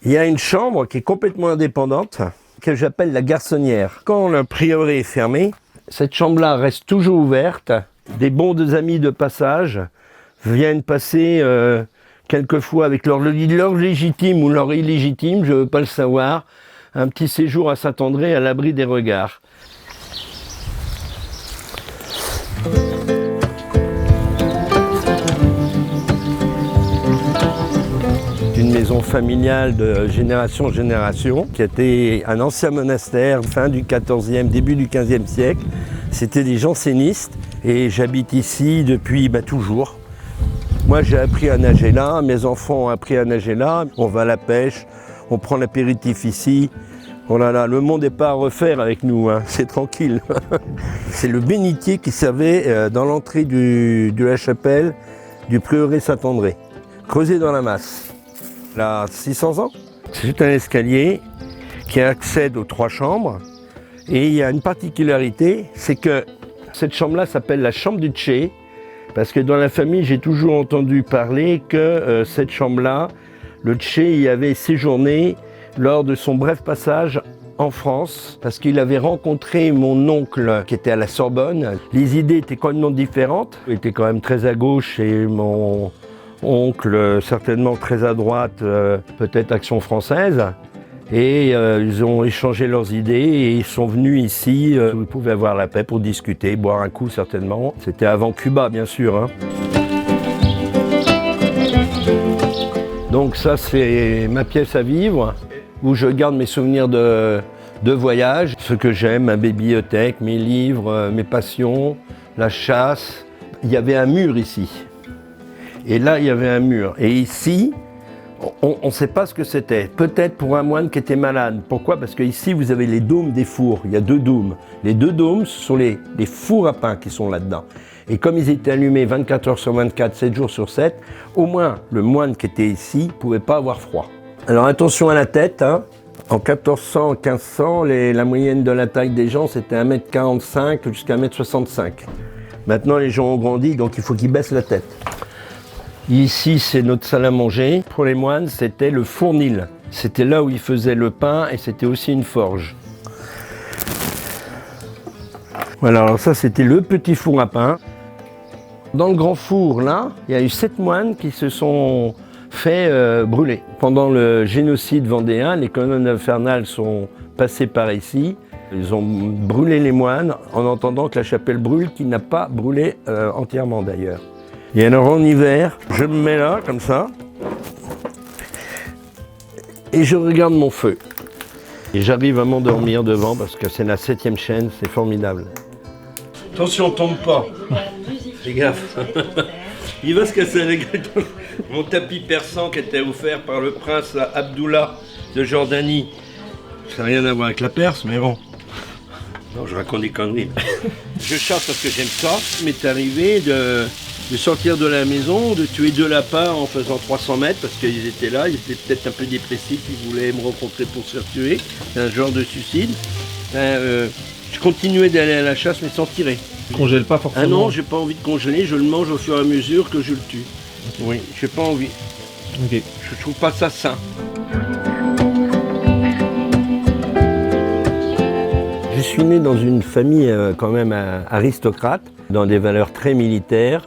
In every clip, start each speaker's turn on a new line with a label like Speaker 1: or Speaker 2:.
Speaker 1: Il y a une chambre qui est complètement indépendante, que j'appelle la garçonnière. Quand le prieuré est fermé, cette chambre-là reste toujours ouverte. Des bons amis de passage viennent passer quelquefois avec leur légitime ou leur illégitime, je ne veux pas le savoir, un petit séjour à Saint-André à l'abri des regards. Une maison familiale de génération en génération, qui était un ancien monastère, fin du XIVe, début du XVe siècle. C'était des jansénistes et j'habite ici depuis toujours. Moi j'ai appris à nager là, mes enfants ont appris à nager là. On va à la pêche, on prend l'apéritif ici. Oh là là, le monde n'est pas à refaire avec nous, hein. C'est tranquille. C'est le bénitier qui servait dans l'entrée de la chapelle du prieuré Saint-André, creusé dans la masse. Il a 600 ans. C'est un escalier qui accède aux 3 chambres. Et il y a une particularité, c'est que cette chambre-là s'appelle la chambre du Tché, parce que dans la famille, j'ai toujours entendu parler que cette chambre-là, le Tché y avait séjourné lors de son bref passage en France, parce qu'il avait rencontré mon oncle qui était à la Sorbonne. Les idées étaient complètement différentes. Il était quand même très à gauche et mon oncle certainement très à droite, peut-être Action française. Et ils ont échangé leurs idées et ils sont venus ici où ils pouvaient avoir la paix pour discuter, boire un coup certainement. C'était avant Cuba bien sûr, hein. Donc ça c'est ma pièce à vivre, où je garde mes souvenirs de voyage, ce que j'aime, ma bibliothèque, mes livres, mes passions, la chasse. Il y avait un mur ici. Et là, il y avait un mur. Et ici, on ne sait pas ce que c'était. Peut-être pour un moine qui était malade. Pourquoi? Parce qu'ici, vous avez les dômes des fours. Il y a 2 dômes. Les 2 dômes, ce sont les fours à pain qui sont là-dedans. Et comme ils étaient allumés 24 heures sur 24, 7 jours sur 7, au moins, le moine qui était ici ne pouvait pas avoir froid. Alors attention à la tête, hein. En 1400, 1500, la moyenne de la taille des gens, c'était 1m45 jusqu'à 1m65. Maintenant, les gens ont grandi, donc il faut qu'ils baissent la tête. Ici, c'est notre salle à manger. Pour les moines, c'était le fournil. C'était là où ils faisaient le pain et c'était aussi une forge. Voilà, alors ça, c'était le petit four à pain. Dans le grand four, là, il y a eu 7 moines qui se sont fait brûler. Pendant le génocide vendéen, les colonnes infernales sont passées par ici. Ils ont brûlé les moines en entendant que la chapelle brûle, qui n'a pas brûlé entièrement d'ailleurs. Et alors en hiver, je me mets là, comme ça, et je regarde mon feu. Et j'arrive à m'endormir devant parce que c'est la 7e chaîne, c'est formidable. Attention, tombe pas. Fais gaffe. Il va se casser la gueule. Mon tapis persan qui était offert par le prince Abdullah de Jordanie. Ça n'a rien à voir avec la Perse, mais bon. Non, je raconte des conneries. Je chasse parce que j'aime ça. Il m'est arrivé de sortir de la maison, de tuer 2 lapins en faisant 300 mètres parce qu'ils étaient là, ils étaient peut-être un peu dépressifs, ils voulaient me rencontrer pour se faire tuer. C'est un genre de suicide. Je continuais d'aller à la chasse mais sans tirer.
Speaker 2: Tu congèles pas forcément?
Speaker 1: Ah non, j'ai pas envie de congeler, je le mange au fur et à mesure que je le tue. Oui, j'ai pas envie.
Speaker 2: Ok.
Speaker 1: Je trouve pas ça sain. Je suis né dans une famille quand même aristocrate, dans des valeurs très militaires,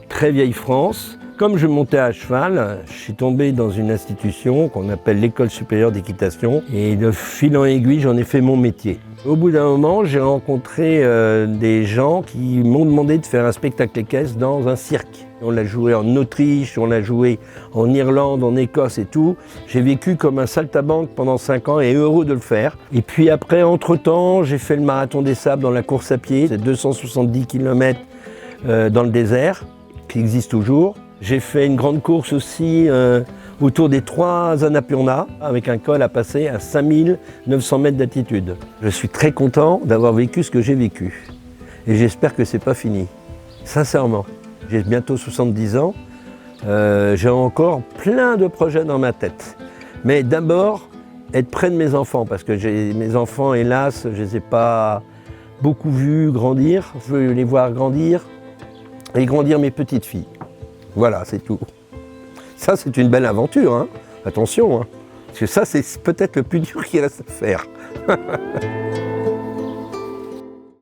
Speaker 1: très vieille France. Comme je montais à cheval, je suis tombé dans une institution qu'on appelle l'École supérieure d'équitation et de fil en aiguille, j'en ai fait mon métier. Au bout d'un moment, j'ai rencontré des gens qui m'ont demandé de faire un spectacle équestre dans un cirque. On l'a joué en Autriche, on l'a joué en Irlande, en Écosse et tout. J'ai vécu comme un saltimbanque pendant 5 ans et heureux de le faire. Et puis après, entre-temps, j'ai fait le marathon des sables dans la course à pied. C'est 270 km dans le désert, qui existe toujours. J'ai fait une grande course aussi autour des 3 Annapurna, avec un col à passer à 5900 mètres d'altitude. Je suis très content d'avoir vécu ce que j'ai vécu. Et j'espère que c'est pas fini, sincèrement. J'ai bientôt 70 ans, j'ai encore plein de projets dans ma tête. Mais d'abord, être près de mes enfants, parce que mes enfants, hélas, je ne les ai pas beaucoup vus grandir. Je veux les voir grandir et grandir mes petites filles. Voilà, c'est tout. Ça, c'est une belle aventure, hein. Attention, hein. Parce que ça, c'est peut-être le plus dur qui reste à faire.